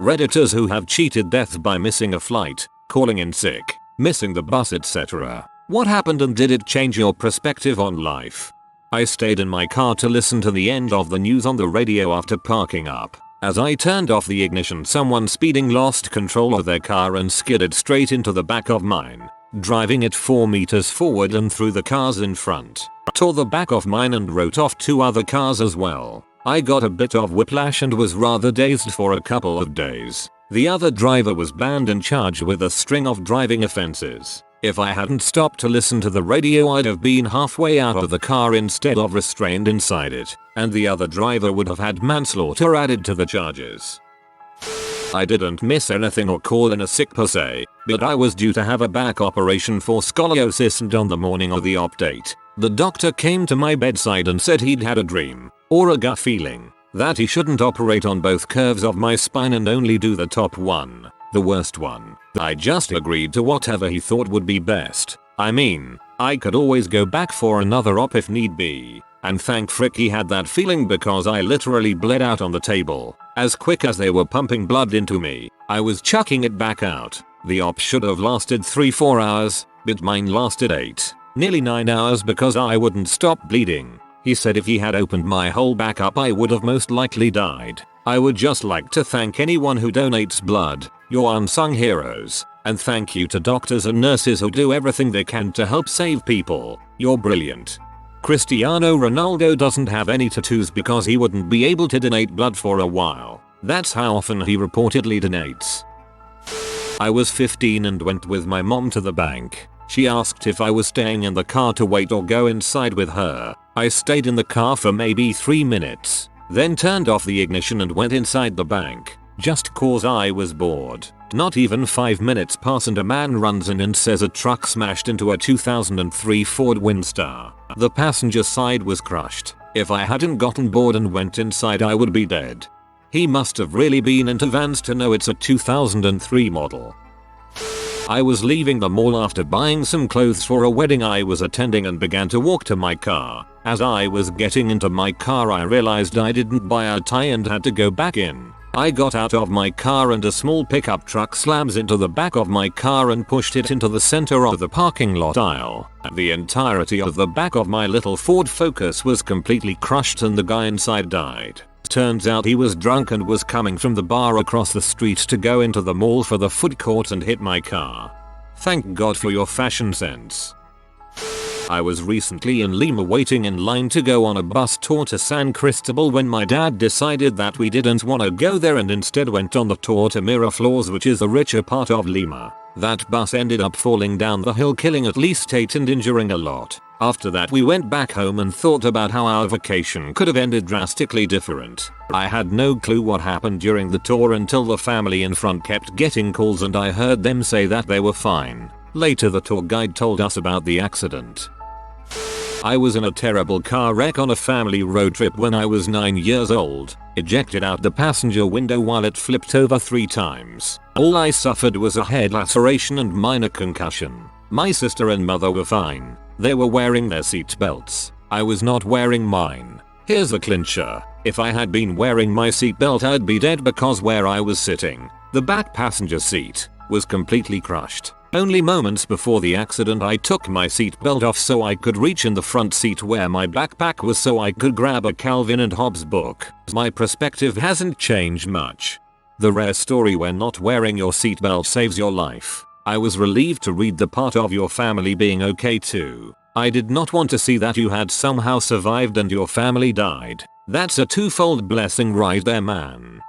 Redditors who have cheated death by missing a flight, calling in sick, missing the bus, etc. What happened and did it change your perspective on life? I stayed in my car to listen to the end of the news on the radio after parking up. As I turned off the ignition, someone speeding lost control of their car and skidded straight into the back of mine, driving it 4 meters forward and through the cars in front. Tore the back of mine and wrote off 2 other cars as well. I got a bit of whiplash and was rather dazed for a couple of days. The other driver was banned and charged with a string of driving offenses. If I hadn't stopped to listen to the radio, I'd have been halfway out of the car instead of restrained inside it, and the other driver would have had manslaughter added to the charges. I didn't miss anything or call in a sick per se, but I was due to have a back operation for scoliosis, and on the morning of the op date, the doctor came to my bedside and said he'd had a dream, or a gut feeling, that he shouldn't operate on both curves of my spine and only do the top one, the worst one. I just agreed to whatever he thought would be best. I mean, I could always go back for another op if need be. And thank frick he had that feeling, because I literally bled out on the table. As quick as they were pumping blood into me, I was chucking it back out. The op should have lasted 3-4 hours, but mine lasted 8, nearly 9 hours because I wouldn't stop bleeding. He said if he had opened my whole back up, I would have most likely died. I would just like to thank anyone who donates blood, your unsung heroes, and thank you to doctors and nurses who do everything they can to help save people. You're brilliant. Cristiano Ronaldo doesn't have any tattoos because he wouldn't be able to donate blood for a while. That's how often he reportedly donates. I was 15 and went with my mom to the bank. She asked if I was staying in the car to wait or go inside with her. I stayed in the car for maybe 3 minutes, then turned off the ignition and went inside the bank, just cause I was bored. Not even 5 minutes pass and a man runs in and says a truck smashed into a 2003 Ford Windstar. The passenger side was crushed. If I hadn't gotten bored and went inside, I would be dead. He must have really been into vans to know it's a 2003 model. I was leaving the mall after buying some clothes for a wedding I was attending and began to walk to my car. As I was getting into my car, I realized I didn't buy a tie and had to go back in. I got out of my car and a small pickup truck slams into the back of my car and pushed it into the center of the parking lot aisle. The entirety of the back of my little Ford Focus was completely crushed and the guy inside died. Turns out he was drunk and was coming from the bar across the street to go into the mall for the food court and hit my car. Thank God for your fashion sense. I was recently in Lima waiting in line to go on a bus tour to San Cristobal when my dad decided that we didn't want to go there and instead went on the tour to Miraflores, which is the richer part of Lima. That bus ended up falling down the hill, killing at least 8 and injuring a lot. After that we went back home and thought about how our vacation could have ended drastically different. I had no clue what happened during the tour until the family in front kept getting calls and I heard them say that they were fine. Later the tour guide told us about the accident. I was in a terrible car wreck on a family road trip when I was 9 years old, ejected out the passenger window while it flipped over 3 times. All I suffered was a head laceration and minor concussion. My sister and mother were fine. They were wearing their seatbelts. I was not wearing mine. Here's the clincher. If I had been wearing my seatbelt, I'd be dead because where I was sitting, the back passenger seat, was completely crushed. Only moments before the accident I took my seatbelt off so I could reach in the front seat where my backpack was so I could grab a Calvin and Hobbes book. My perspective hasn't changed much. The rare story where not wearing your seatbelt saves your life. I was relieved to read the part of your family being okay too. I did not want to see that you had somehow survived and your family died. That's a twofold blessing right there, man.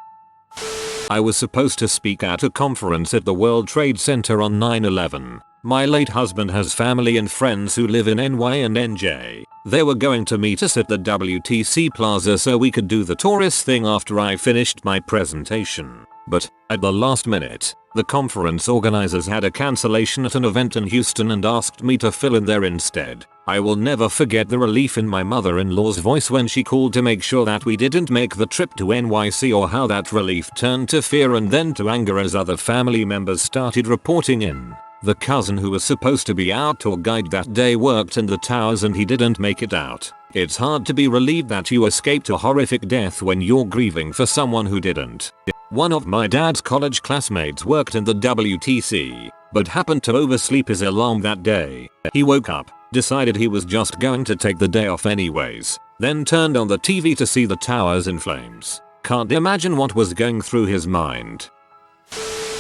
I was supposed to speak at a conference at the World Trade Center on 9/11. My late husband has family and friends who live in NY and NJ. They were going to meet us at the WTC Plaza so we could do the tourist thing after I finished my presentation. But, at the last minute, the conference organizers had a cancellation at an event in Houston and asked me to fill in there instead. I will never forget the relief in my mother-in-law's voice when she called to make sure that we didn't make the trip to NYC, or how that relief turned to fear and then to anger as other family members started reporting in. The cousin who was supposed to be our tour guide that day worked in the towers and he didn't make it out. It's hard to be relieved that you escaped a horrific death when you're grieving for someone who didn't. One of my dad's college classmates worked in the WTC, but happened to oversleep his alarm that day. He woke up, decided he was just going to take the day off anyways, then turned on the TV to see the towers in flames. Can't imagine what was going through his mind.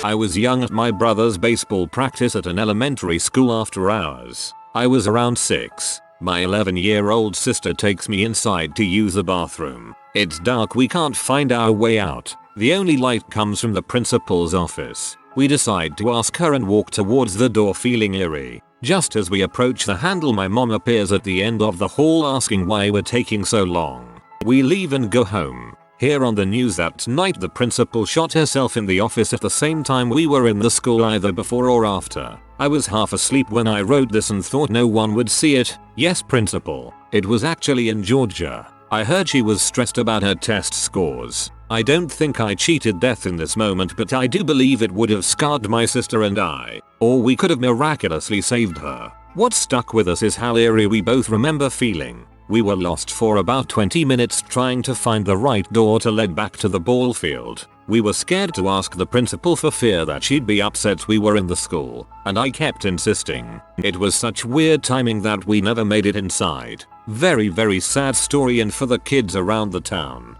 I was young at my brother's baseball practice at an elementary school after hours. I was around 6. My 11-year-old sister takes me inside to use the bathroom. It's dark, we can't find our way out. The only light comes from the principal's office. We decide to ask her and walk towards the door feeling eerie. Just as we approach the handle, my mom appears at the end of the hall asking why we're taking so long. We leave and go home. Hear on the news that night the principal shot herself in the office at the same time we were in the school, either before or after. I was half asleep when I wrote this and thought no one would see it. Yes, principal. It was actually in Georgia. I heard she was stressed about her test scores. I don't think I cheated death in this moment, but I do believe it would have scarred my sister and I. Or we could have miraculously saved her. What stuck with us is how eerie we both remember feeling. We were lost for about 20 minutes trying to find the right door to lead back to the ball field. We were scared to ask the principal for fear that she'd be upset we were in the school, and I kept insisting. It was such weird timing that we never made it inside. Very sad story, and for the kids around the town.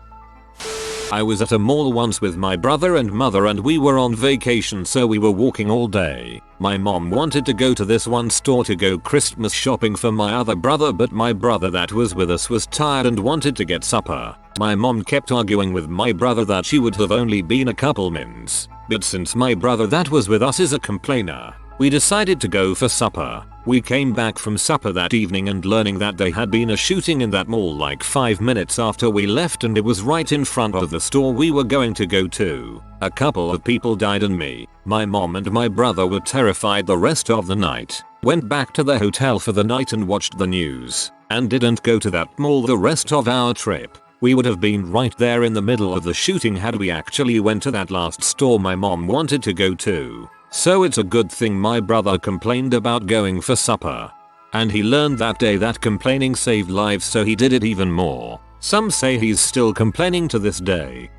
I was at a mall once with my brother and mother, and we were on vacation, so we were walking all day. My mom wanted to go to this one store to go Christmas shopping for my other brother, but my brother that was with us was tired and wanted to get supper. My mom kept arguing with my brother that she would have only been a couple minutes. But since my brother that was with us is a complainer, we decided to go for supper. We came back from supper that evening and learning that there had been a shooting in that mall like 5 minutes after we left, and it was right in front of the store we were going to go to. A couple of people died and me, my mom and my brother were terrified the rest of the night. Went back to the hotel for the night and watched the news, and didn't go to that mall the rest of our trip. We would have been right there in the middle of the shooting had we actually went to that last store my mom wanted to go to. So it's a good thing my brother complained about going for supper. And he learned that day that complaining saved lives, so he did it even more. Some say he's still complaining to this day.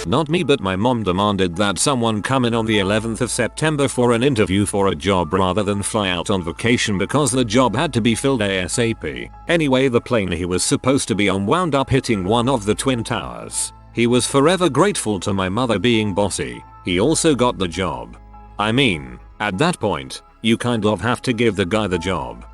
Not me, but my mom demanded that someone come in on the 11th of September for an interview for a job rather than fly out on vacation because the job had to be filled ASAP. Anyway, the plane he was supposed to be on wound up hitting one of the twin towers. He was forever grateful to my mother being bossy. He also got the job. I mean, at that point, you kind of have to give the guy the job.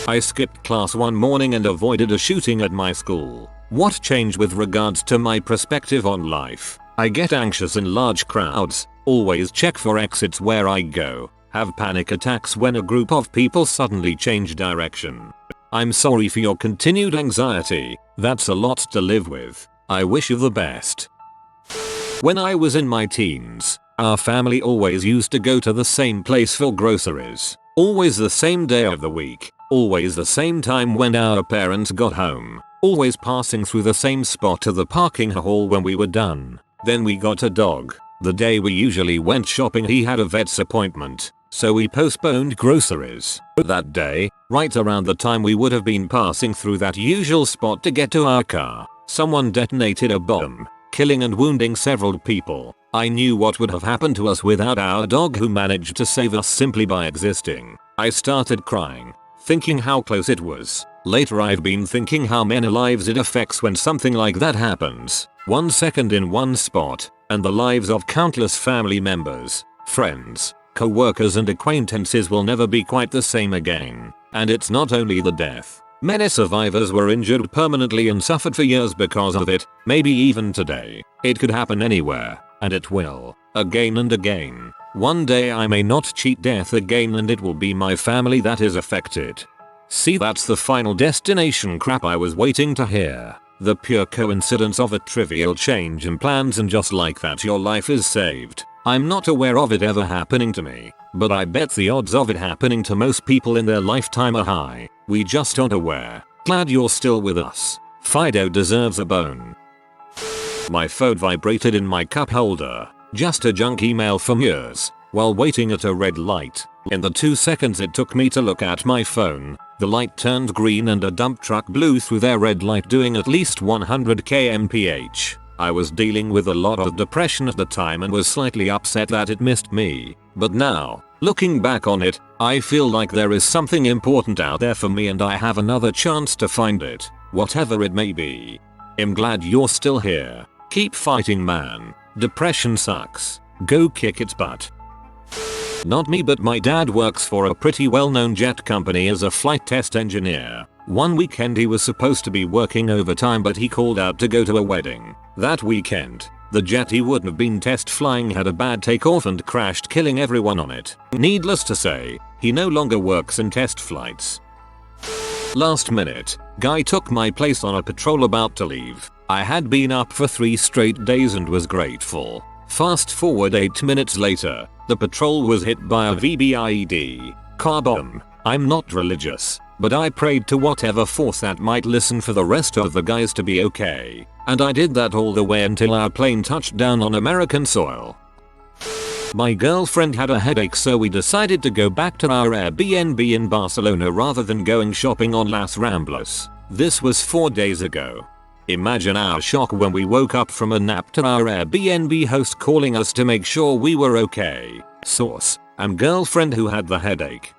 I skipped class one morning and avoided a shooting at my school. What changed with regards to my perspective on life? I get anxious in large crowds, always check for exits where I go, have panic attacks when a group of people suddenly change direction. I'm sorry for your continued anxiety, that's a lot to live with. I wish you the best. When I was in my teens, our family always used to go to the same place for groceries. Always the same day of the week. Always the same time when our parents got home. Always passing through the same spot to the parking hall when we were done. Then we got a dog. The day we usually went shopping he had a vet's appointment, so we postponed groceries. That day, right around the time we would have been passing through that usual spot to get to our car, someone detonated a bomb, killing and wounding several people. I knew what would have happened to us without our dog, who managed to save us simply by existing. I started crying, thinking how close it was. Later I've been thinking how many lives it affects when something like that happens. 1 second in one spot, and the lives of countless family members, friends, co-workers and acquaintances will never be quite the same again. And it's not only the death. Many survivors were injured permanently and suffered for years because of it, maybe even today. It could happen anywhere, and it will, again and again. One day I may not cheat death again and it will be my family that is affected. See, that's the Final Destination crap I was waiting to hear. The pure coincidence of a trivial change in plans, and just like that your life is saved. I'm not aware of it ever happening to me, but I bet the odds of it happening to most people in their lifetime are high. We just aren't aware. Glad you're still with us. Fido deserves a bone. My phone vibrated in my cup holder. Just a junk email from yours. While waiting at a red light. In the 2 seconds it took me to look at my phone, the light turned green and a dump truck blew through their red light doing at least 100 kmph. I was dealing with a lot of depression at the time and was slightly upset that it missed me. But now, looking back on it, I feel like there is something important out there for me and I have another chance to find it, whatever it may be. I'm glad you're still here. Keep fighting, man. Depression sucks. Go kick its butt. Not me, but my dad works for a pretty well-known jet company as a flight test engineer. One weekend he was supposed to be working overtime, but he called out to go to a wedding. That weekend, the jet he would have been test flying had a bad takeoff and crashed, killing everyone on it. Needless to say, he no longer works in test flights. Last minute, guy took my place on a patrol about to leave. I had been up for 3 straight days and was grateful. Fast forward 8 minutes later, the patrol was hit by a VBIED car bomb. I'm not religious, but I prayed to whatever force that might listen for the rest of the guys to be okay. And I did that all the way until our plane touched down on American soil. My girlfriend had a headache, so we decided to go back to our Airbnb in Barcelona rather than going shopping on Las Ramblas. This was 4 days ago. Imagine our shock when we woke up from a nap to our Airbnb host calling us to make sure we were okay. Source: I'm girlfriend who had the headache.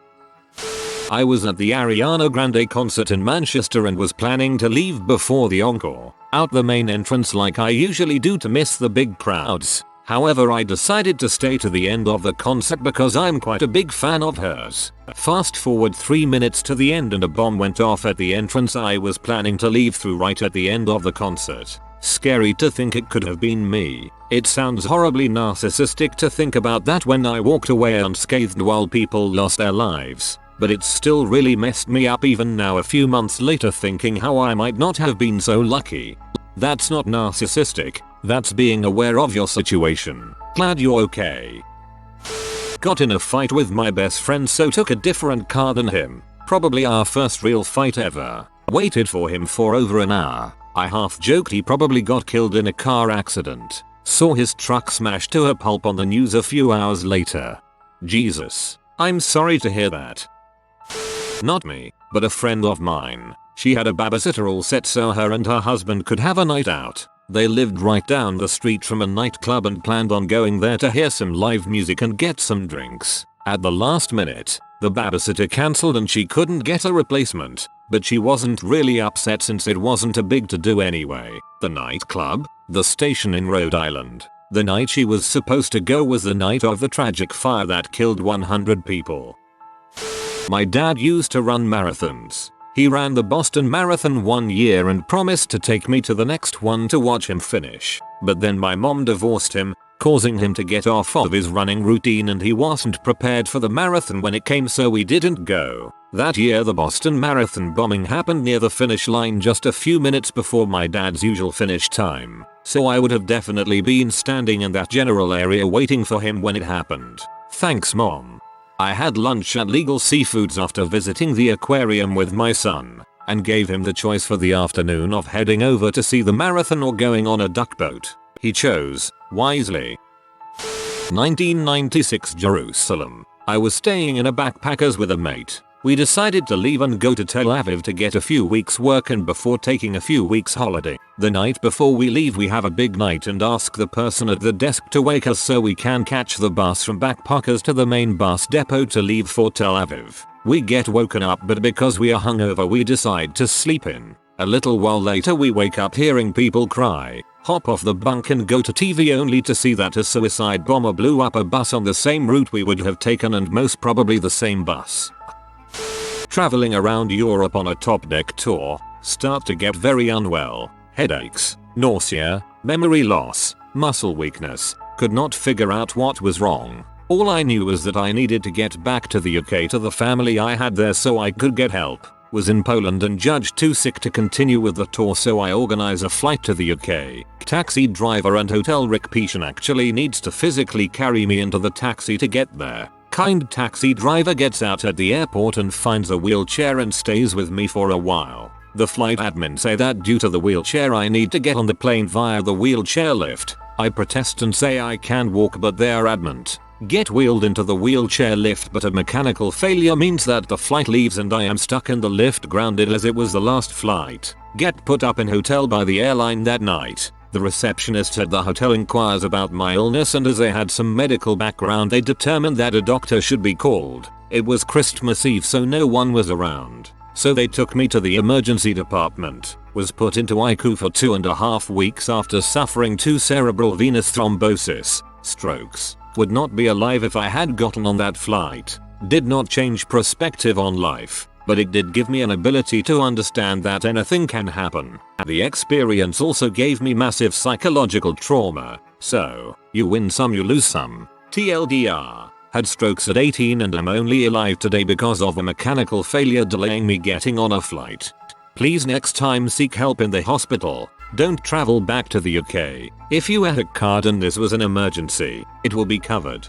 I was at the Ariana Grande concert in Manchester and was planning to leave before the encore, out the main entrance like I usually do to miss the big crowds. However, I decided to stay to the end of the concert because I'm quite a big fan of hers. Fast forward 3 minutes to the end and a bomb went off at the entrance I was planning to leave through right at the end of the concert. Scary to think it could have been me. It sounds horribly narcissistic to think about that when I walked away unscathed while people lost their lives. But it still really messed me up even now a few months later, thinking how I might not have been so lucky. That's not narcissistic, that's being aware of your situation. Glad you're okay. Got in a fight with my best friend, so took a different car than him. Probably our first real fight ever. Waited for him for over an hour. I half joked he probably got killed in a car accident. Saw his truck smashed to a pulp on the news a few hours later. Jesus. I'm sorry to hear that. Not me, but a friend of mine. She had a babysitter all set so her and her husband could have a night out. They lived right down the street from a nightclub and planned on going there to hear some live music and get some drinks. At the last minute, the babysitter cancelled and she couldn't get a replacement, but she wasn't really upset since it wasn't a big to-do anyway. The nightclub? The station in Rhode Island. The night she was supposed to go was the night of the tragic fire that killed 100 people. My dad used to run marathons. He ran the Boston Marathon one year and promised to take me to the next one to watch him finish. But then my mom divorced him, causing him to get off of his running routine, and he wasn't prepared for the marathon when it came, so we didn't go. That year the Boston Marathon bombing happened near the finish line just a few minutes before my dad's usual finish time. So I would have definitely been standing in that general area waiting for him when it happened. Thanks, Mom. I had lunch at Legal Seafoods after visiting the aquarium with my son, and gave him the choice for the afternoon of heading over to see the marathon or going on a duck boat. He chose wisely. 1996 Jerusalem. I was staying in a backpackers with a mate. We decided to leave and go to Tel Aviv to get a few weeks work and before taking a few weeks holiday. The night before we leave we have a big night and ask the person at the desk to wake us so we can catch the bus from backpackers to the main bus depot to leave for Tel Aviv. We get woken up, but because we are hungover we decide to sleep in. A little while later we wake up hearing people cry, hop off the bunk and go to TV only to see that a suicide bomber blew up a bus on the same route we would have taken and most probably the same bus. Traveling around Europe on a top deck tour, start to get very unwell, headaches, nausea, memory loss, muscle weakness, could not figure out what was wrong. All I knew was that I needed to get back to the UK to the family I had there so I could get help. Was in Poland and judged too sick to continue with the tour, so I organize a flight to the UK. Taxi driver and hotel Rick Petion actually needs to physically carry me into the taxi to get there. Kind taxi driver gets out at the airport and finds a wheelchair and stays with me for a while. The flight admin say that due to the wheelchair I need to get on the plane via the wheelchair lift. I protest and say I can walk, but they are adamant. Get wheeled into the wheelchair lift, but a mechanical failure means that the flight leaves and I am stuck in the lift, grounded as it was the last flight. Get put up in hotel by the airline that night. The receptionist at the hotel inquires about my illness, and as I had some medical background they determined that a doctor should be called. It was Christmas Eve, so no one was around. So they took me to the emergency department, was put into ICU for 2.5 weeks after suffering 2 cerebral venous thrombosis, strokes. Would not be alive if I had gotten on that flight. Did not change perspective on life, but it did give me an ability to understand that anything can happen. The experience also gave me massive psychological trauma. So, you win some, you lose some. TLDR. Had strokes at 18 and am only alive today because of a mechanical failure delaying me getting on a flight. Please next time seek help in the hospital. Don't travel back to the UK. If you had a card and this was an emergency, it will be covered.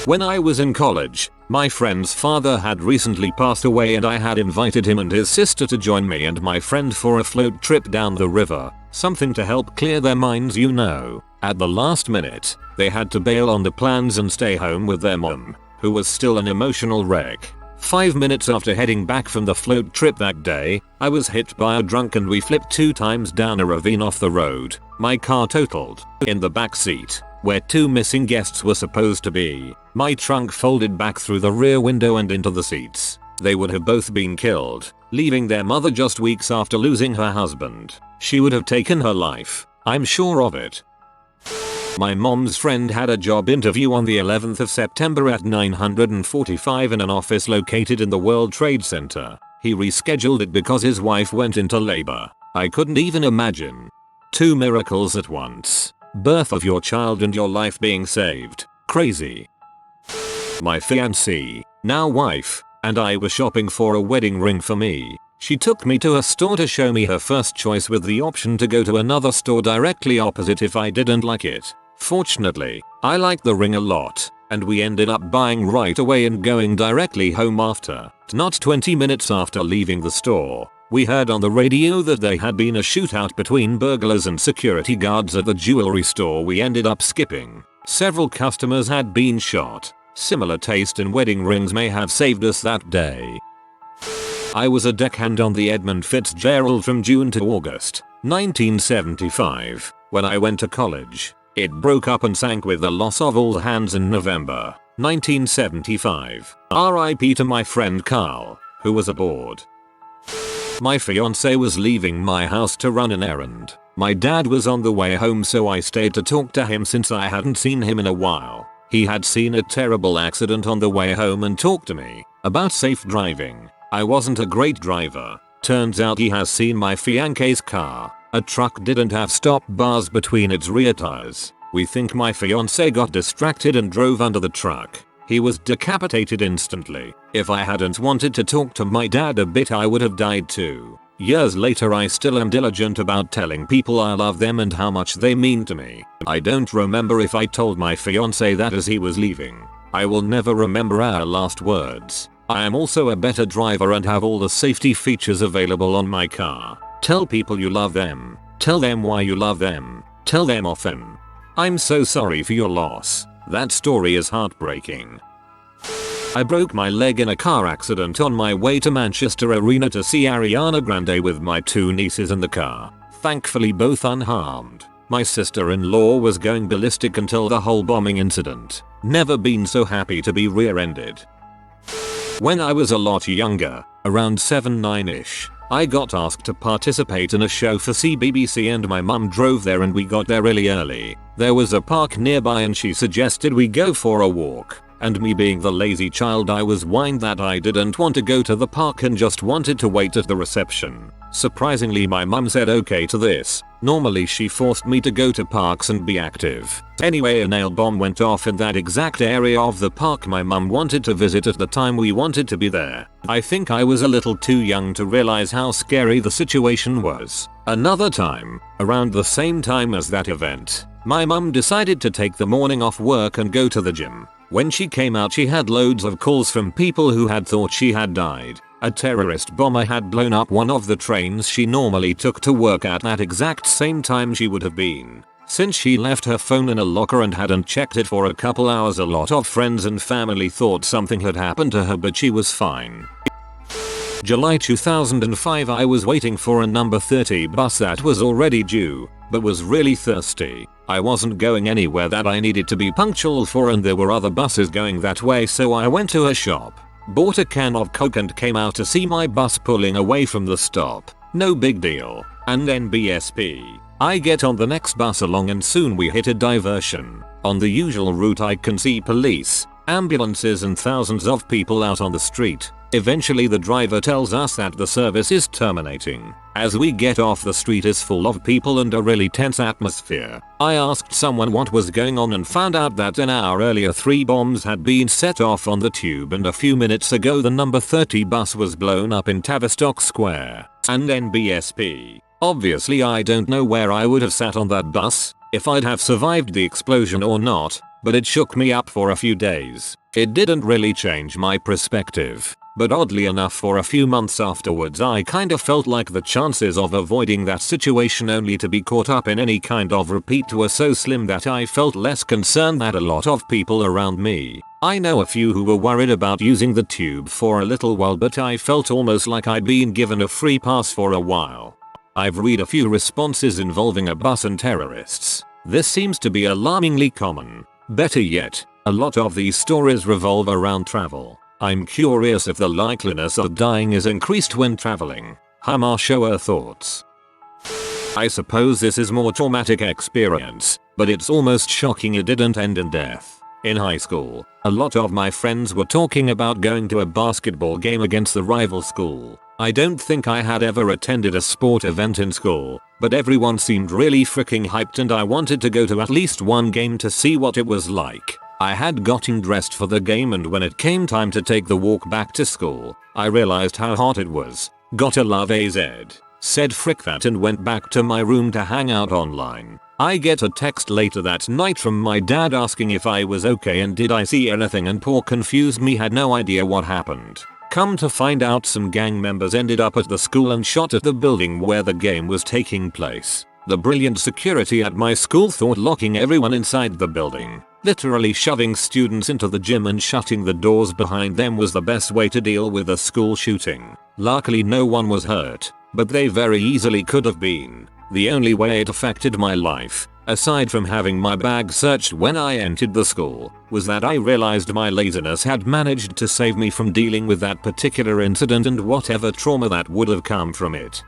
When I was in college, my friend's father had recently passed away and I had invited him and his sister to join me and my friend for a float trip down the river. Something to help clear their minds, you know. At the last minute, they had to bail on the plans and stay home with their mom, who was still an emotional wreck. 5 minutes after heading back from the float trip that day, I was hit by a drunk and we flipped 2 times down a ravine off the road. My car totaled. In the back seat, where 2 missing guests were supposed to be, my trunk folded back through the rear window and into the seats. They would have both been killed, leaving their mother just weeks after losing her husband. She would have taken her life. I'm sure of it. My mom's friend had a job interview on the 11th of September at 9:45 in an office located in the World Trade Center. He rescheduled it because his wife went into labor. I couldn't even imagine. 2 miracles at once. Birth of your child and your life being saved. Crazy. My fiancée, now wife, and I were shopping for a wedding ring for me. She took me to a store to show me her first choice with the option to go to another store directly opposite if I didn't like it. Fortunately, I liked the ring a lot, and we ended up buying right away and going directly home after. Not 20 minutes after leaving the store, we heard on the radio that there had been a shootout between burglars and security guards at the jewelry store we ended up skipping. Several customers had been shot. Similar taste in wedding rings may have saved us that day. I was a deckhand on the Edmund Fitzgerald from June to August 1975 when I went to college. It broke up and sank with the loss of all hands in November 1975. RIP to my friend Carl, who was aboard. My fiance was leaving my house to run an errand. My dad was on the way home, so I stayed to talk to him since I hadn't seen him in a while. He had seen a terrible accident on the way home and talked to me about safe driving. I wasn't a great driver. Turns out he has seen my fiance's car. A truck didn't have stop bars between its rear tires. We think my fiance got distracted and drove under the truck. He was decapitated instantly. If I hadn't wanted to talk to my dad a bit, I would have died too. Years later, I still am diligent about telling people I love them and how much they mean to me. I don't remember if I told my fiance that as he was leaving. I will never remember our last words. I am also a better driver and have all the safety features available on my car. Tell people you love them. Tell them why you love them. Tell them often. I'm so sorry for your loss. That story is heartbreaking. I broke my leg in a car accident on my way to Manchester Arena to see Ariana Grande with my 2 nieces in the car. Thankfully both unharmed. My sister-in-law was going ballistic until the whole bombing incident. Never been so happy to be rear-ended. When I was a lot younger, around 7-9ish, I got asked to participate in a show for CBBC and my mum drove there and we got there really early. There was a park nearby and she suggested we go for a walk. And me being the lazy child I was, whined that I didn't want to go to the park and just wanted to wait at the reception. Surprisingly, my mum said okay to this. Normally she forced me to go to parks and be active. Anyway, a nail bomb went off in that exact area of the park my mum wanted to visit at the time we wanted to be there. I think I was a little too young to realize how scary the situation was. Another time, around the same time as that event, my mum decided to take the morning off work and go to the gym. When she came out, she had loads of calls from people who had thought she had died. A terrorist bomber had blown up one of the trains she normally took to work at that exact same time she would have been. Since she left her phone in a locker and hadn't checked it for a couple hours, a lot of friends and family thought something had happened to her, but she was fine. July 2005, I was waiting for a number 30 bus that was already due. but was really thirsty. I wasn't going anywhere that I needed to be punctual for, and there were other buses going that way, so I went to a shop, bought a can of Coke and came out to see my bus pulling away from the stop. No big deal. And then BSP. I get on the next bus along and soon we hit a diversion. On the usual route I can see police, ambulances and thousands of people out on the street. Eventually the driver tells us that the service is terminating. As we get off, the street is full of people and a really tense atmosphere. I asked someone what was going on and found out that an hour earlier 3 bombs had been set off on the tube, and a few minutes ago the number 30 bus was blown up in Tavistock Square. And then BSP. Obviously I don't know where I would have sat on that bus, if I'd have survived the explosion or not, but it shook me up for a few days. It didn't really change my perspective. But oddly enough, for a few months afterwards I kinda felt like the chances of avoiding that situation only to be caught up in any kind of repeat were so slim that I felt less concerned that a lot of people around me. I know a few who were worried about using the tube for a little while, but I felt almost like I'd been given a free pass for a while. I've read a few responses involving a bus and terrorists. This seems to be alarmingly common. Better yet, a lot of these stories revolve around travel. I'm curious if the likeliness of dying is increased when traveling. Hamar, show her thoughts. I suppose this is more traumatic experience, but it's almost shocking it didn't end in death. In high school, a lot of my friends were talking about going to a basketball game against the rival school. I don't think I had ever attended a sport event in school, but everyone seemed really freaking hyped and I wanted to go to at least one game to see what it was like. I had gotten dressed for the game, and when it came time to take the walk back to school, I realized how hot it was. Gotta love AZ. Said frick that and went back to my room to hang out online. I get a text later that night from my dad asking if I was okay and did I see anything, and poor confused me had no idea what happened. Come to find out, some gang members ended up at the school and shot at the building where the game was taking place. The brilliant security at my school thought locking everyone inside the building, literally shoving students into the gym and shutting the doors behind them, was the best way to deal with a school shooting. Luckily no one was hurt, but they very easily could have been. The only way it affected my life, aside from having my bag searched when I entered the school, was that I realized my laziness had managed to save me from dealing with that particular incident and whatever trauma that would have come from it.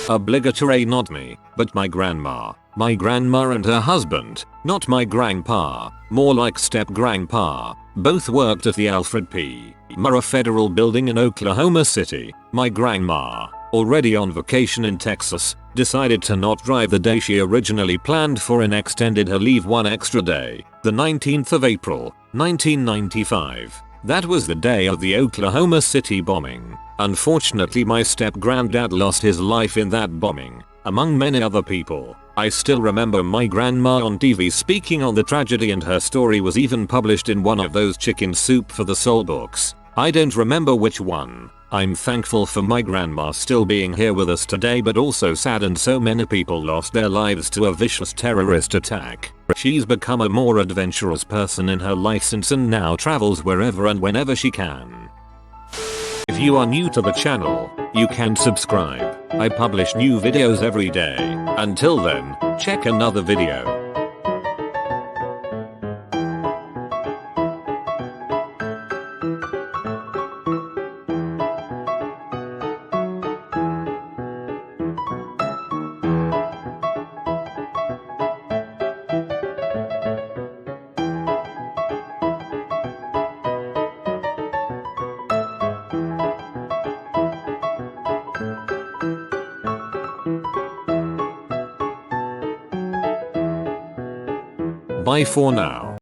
Obligatory, not me, but my grandma. My grandma and her husband, not my grandpa, more like step-grandpa, both worked at the Alfred P. Murrah Federal Building in Oklahoma City. My grandma, already on vacation in Texas, decided to not drive the day she originally planned for and extended her leave one extra day, the 19th of April, 1995. That was the day of the Oklahoma City bombing. Unfortunately, my step-granddad lost his life in that bombing, among many other people. I still remember my grandma on TV speaking on the tragedy, and her story was even published in one of those Chicken Soup for the Soul books. I don't remember which one. I'm thankful for my grandma still being here with us today, but also saddened so many people lost their lives to a vicious terrorist attack. She's become a more adventurous person in her life since and now travels wherever and whenever she can. If you are new to the channel, you can subscribe. I publish new videos every day. Until then, check another video. Bye for now.